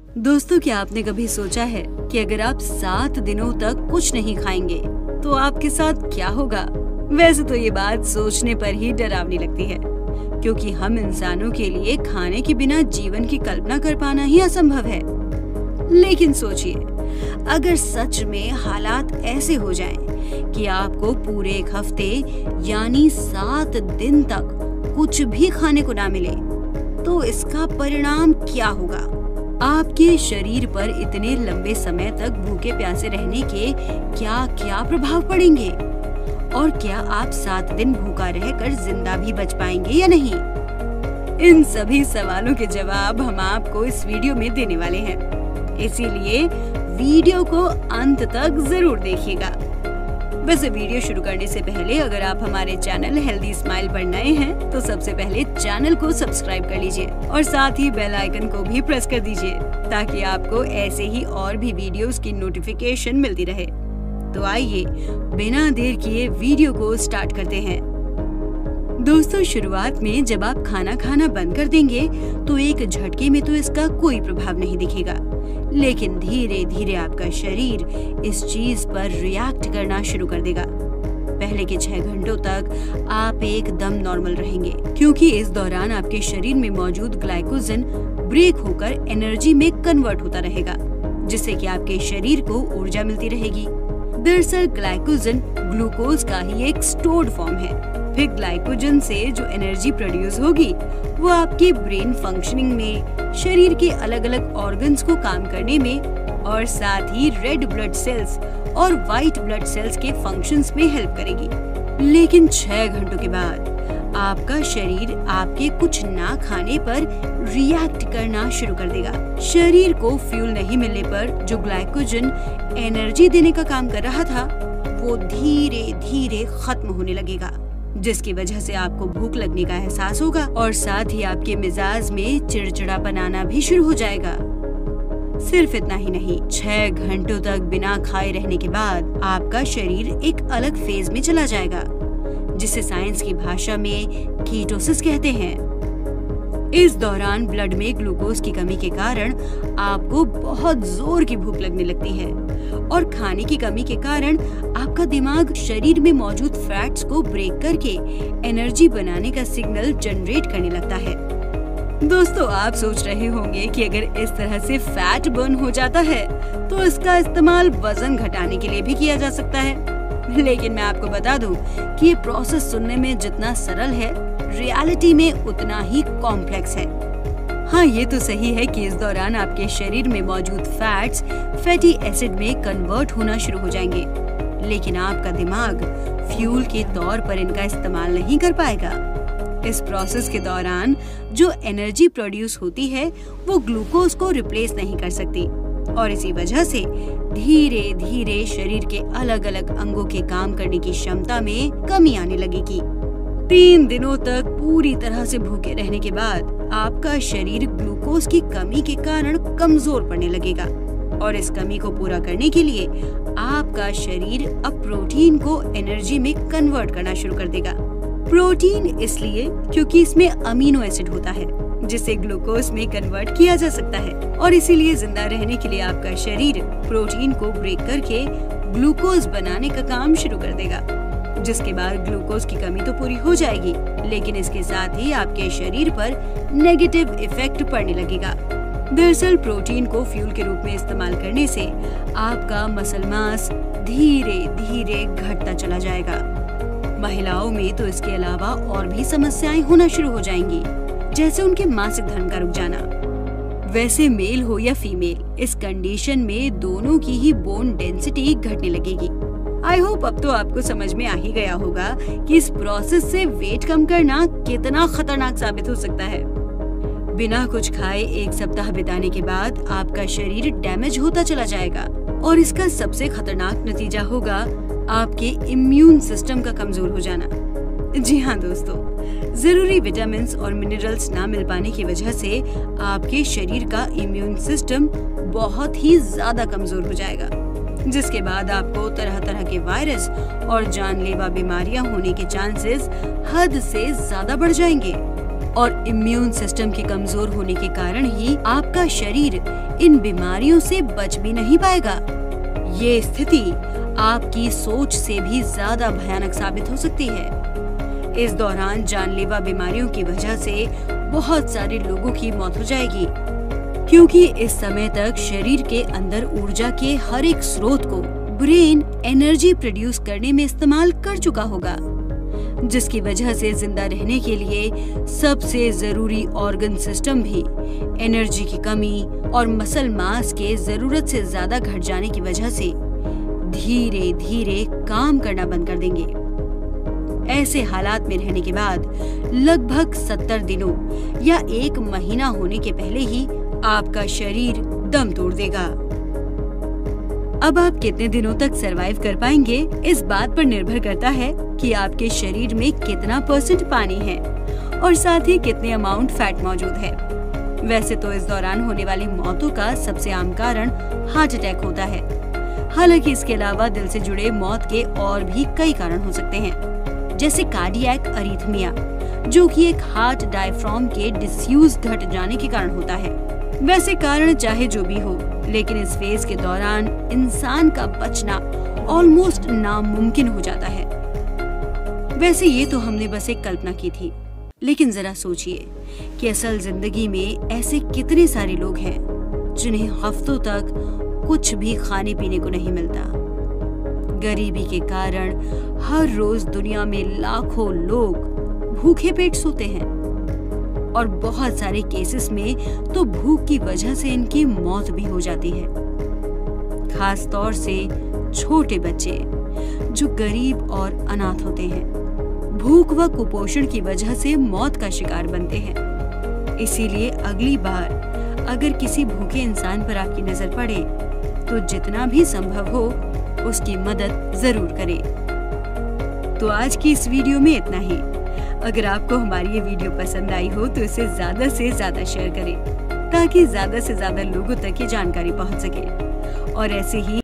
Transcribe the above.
दोस्तों, क्या आपने कभी सोचा है कि अगर आप 7 दिनों तक कुछ नहीं खाएंगे तो आपके साथ क्या होगा? वैसे तो ये बात सोचने पर ही डरावनी लगती है, क्योंकि हम इंसानों के लिए खाने के बिना जीवन की कल्पना कर पाना ही असंभव है। लेकिन सोचिए, अगर सच में हालात ऐसे हो जाएं कि आपको पूरे एक हफ्ते यानी 7 दिन तक कुछ भी खाने को ना मिले, तो इसका परिणाम क्या होगा? आपके शरीर पर इतने लंबे समय तक भूखे प्यासे रहने के क्या क्या प्रभाव पड़ेंगे? और क्या आप 7 दिन भूखा रहकर जिंदा भी बच पाएंगे या नहीं? इन सभी सवालों के जवाब हम आपको इस वीडियो में देने वाले हैं, इसीलिए वीडियो को अंत तक जरूर देखिएगा। वैसे वीडियो शुरू करने से पहले अगर आप हमारे चैनल हेल्दी स्माइल पर नए हैं तो सबसे पहले चैनल को सब्सक्राइब कर लीजिए और साथ ही बेल आइकन को भी प्रेस कर दीजिए, ताकि आपको ऐसे ही और भी वीडियोस की नोटिफिकेशन मिलती रहे। तो आइए बिना देर किए वीडियो को स्टार्ट करते हैं। दोस्तों, शुरुआत में जब आप खाना बंद कर देंगे तो एक झटके में तो इसका कोई प्रभाव नहीं दिखेगा, लेकिन धीरे धीरे आपका शरीर इस चीज पर रिएक्ट करना शुरू कर देगा। पहले के 6 घंटों तक आप एकदम नॉर्मल रहेंगे, क्योंकि इस दौरान आपके शरीर में मौजूद ग्लाइकोजन ब्रेक होकर एनर्जी में कन्वर्ट होता रहेगा, जिससे कि आपके शरीर को ऊर्जा मिलती रहेगी। दरअसल ग्लाइकोजन ग्लूकोज का ही एक स्टोर्ड फॉर्म है। फिर ग्लाइकोजन से जो एनर्जी प्रोड्यूस होगी वो आपके ब्रेन फंक्शनिंग में, शरीर के अलग अलग ऑर्गन्स को काम करने में और साथ ही रेड ब्लड सेल्स और व्हाइट ब्लड सेल्स के फंक्शंस में हेल्प करेगी। लेकिन 6 घंटों के बाद आपका शरीर आपके कुछ ना खाने पर रिएक्ट करना शुरू कर देगा। शरीर को फ्यूल नहीं मिलने पर जो ग्लाइकोजन एनर्जी देने का काम कर रहा था वो धीरे धीरे खत्म होने लगेगा, जिसकी वजह से आपको भूख लगने का एहसास होगा और साथ ही आपके मिजाज में चिड़चिड़ापन आना भी शुरू हो जाएगा। सिर्फ इतना ही नहीं, 6 घंटों तक बिना खाए रहने के बाद आपका शरीर एक अलग फेज में चला जाएगा, जिसे साइंस की भाषा में कीटोसिस कहते हैं। इस दौरान ब्लड में ग्लूकोज की कमी के कारण आपको बहुत जोर की भूख लगने लगती है और खाने की कमी के कारण आपका दिमाग शरीर में मौजूद फैट्स को ब्रेक करके एनर्जी बनाने का सिग्नल जनरेट करने लगता है। दोस्तों, आप सोच रहे होंगे कि अगर इस तरह से फैट बर्न हो जाता है तो इसका इस्तेमाल वजन घटाने के लिए भी किया जा सकता है, लेकिन मैं आपको बता दूं कि ये प्रोसेस सुनने में जितना सरल है, रियलिटी में उतना ही कॉम्प्लेक्स है। हाँ, ये तो सही है कि इस दौरान आपके शरीर में मौजूद फैट्स फैटी एसिड में कन्वर्ट होना शुरू हो जाएंगे, लेकिन आपका दिमाग फ्यूल के तौर पर इनका इस्तेमाल नहीं कर पाएगा। इस प्रोसेस के दौरान जो एनर्जी प्रोड्यूस होती है वो ग्लूकोज को रिप्लेस नहीं कर सकती और इसी वजह से धीरे धीरे शरीर के अलग अलग अंगों के काम करने की क्षमता में कमी आने लगेगी। 3 दिनों तक पूरी तरह से भूखे रहने के बाद आपका शरीर ग्लूकोज की कमी के कारण कमजोर पड़ने लगेगा और इस कमी को पूरा करने के लिए आपका शरीर अब प्रोटीन को एनर्जी में कन्वर्ट करना शुरू कर देगा। प्रोटीन इसलिए क्योंकि इसमें अमीनो एसिड होता है, जिसे ग्लूकोज में कन्वर्ट किया जा सकता है और इसीलिए जिंदा रहने के लिए आपका शरीर प्रोटीन को ब्रेक करके ग्लूकोज बनाने का काम शुरू कर देगा, जिसके बाद ग्लूकोज की कमी तो पूरी हो जाएगी, लेकिन इसके साथ ही आपके शरीर पर नेगेटिव इफेक्ट पड़ने लगेगा। दरअसल प्रोटीन को फ्यूल के रूप में इस्तेमाल करने से आपका मसल मास धीरे धीरे घटता चला जाएगा। महिलाओं में तो इसके अलावा और भी समस्याएं होना शुरू हो जाएंगी, जैसे उनके मासिक धर्म का रुक जाना। वैसे मेल हो या फीमेल, इस कंडीशन में दोनों की ही बोन डेंसिटी घटने लगेगी। आई होप अब तो आपको समझ में आ ही गया होगा कि इस प्रोसेस से वेट कम करना कितना खतरनाक साबित हो सकता है। बिना कुछ खाए 1 सप्ताह बिताने के बाद आपका शरीर डैमेज होता चला जाएगा और इसका सबसे खतरनाक नतीजा होगा आपके इम्यून सिस्टम का कमजोर हो जाना। जी हाँ दोस्तों, जरूरी विटामिन्स और मिनरल्स ना मिल पाने की वजह से आपके शरीर का इम्यून सिस्टम बहुत ही ज्यादा कमजोर हो जाएगा, जिसके बाद आपको तरह तरह के वायरस और जानलेवा बीमारियां होने के चांसेस हद से ज्यादा बढ़ जाएंगे। और इम्यून सिस्टम के कमजोर होने के कारण ही आपका शरीर इन बीमारियों से बच भी नहीं पाएगा। ये स्थिति आपकी सोच से भी ज्यादा भयानक साबित हो सकती है। इस दौरान जानलेवा बीमारियों की वजह से बहुत सारे लोगों की मौत हो जाएगी, क्योंकि इस समय तक शरीर के अंदर ऊर्जा के हर एक स्रोत को ब्रेन एनर्जी प्रोड्यूस करने में इस्तेमाल कर चुका होगा, जिसकी वजह से जिंदा रहने के लिए सबसे जरूरी ऑर्गन सिस्टम भी एनर्जी की कमी और मसल मास के जरूरत से ज्यादा घट जाने की वजह से धीरे धीरे काम करना बंद कर देंगे। ऐसे हालात में रहने के बाद लगभग 70 दिनों या 1 महीना होने के पहले ही आपका शरीर दम तोड़ देगा। अब आप कितने दिनों तक सरवाइव कर पाएंगे, इस बात पर निर्भर करता है कि आपके शरीर में कितना % पानी है और साथ ही कितने अमाउंट फैट मौजूद है। वैसे तो इस दौरान होने वाली मौतों का सबसे आम कारण हार्ट अटैक होता है। हालांकि इसके अलावा दिल से जुड़े मौत के और भी कई कारण हो सकते हैं, जैसे कार्डियक अरिथमिया, जो कि एक हार्ट डायफ्राम के डिस्यूज घट जाने के कारण होता है। वैसे कारण चाहे जो भी हो, लेकिन इस फेज के दौरान इंसान का बचना ऑलमोस्ट नामुमकिन हो जाता है। वैसे ये तो हमने बस एक कल्पना की थी, लेकिन जरा सोचिए कि असल जिंदगी में ऐसे कितने सारे लोग हैं जिन्हें हफ्तों तक कुछ भी खाने पीने को नहीं मिलता। गरीबी के कारण हर रोज दुनिया में लाखों लोग भूखे पेट सोते हैं और बहुत सारे केसेस में तो भूख की वजह से इनकी मौत भी हो जाती है। खास तौर से छोटे बच्चे जो गरीब और अनाथ होते हैं, भूख व कुपोषण की वजह से मौत का शिकार बनते हैं। इसीलिए अगली बार अगर किसी भूखे इंसान पर आपकी नजर पड़े तो जितना भी संभव हो उसकी मदद जरूर करें। तो आज की इस वीडियो में इतना ही। अगर आपको हमारी ये वीडियो पसंद आई हो तो इसे ज्यादा से ज्यादा शेयर करें, ताकि ज्यादा से ज्यादा लोगों तक ये जानकारी पहुंच सके। और ऐसे ही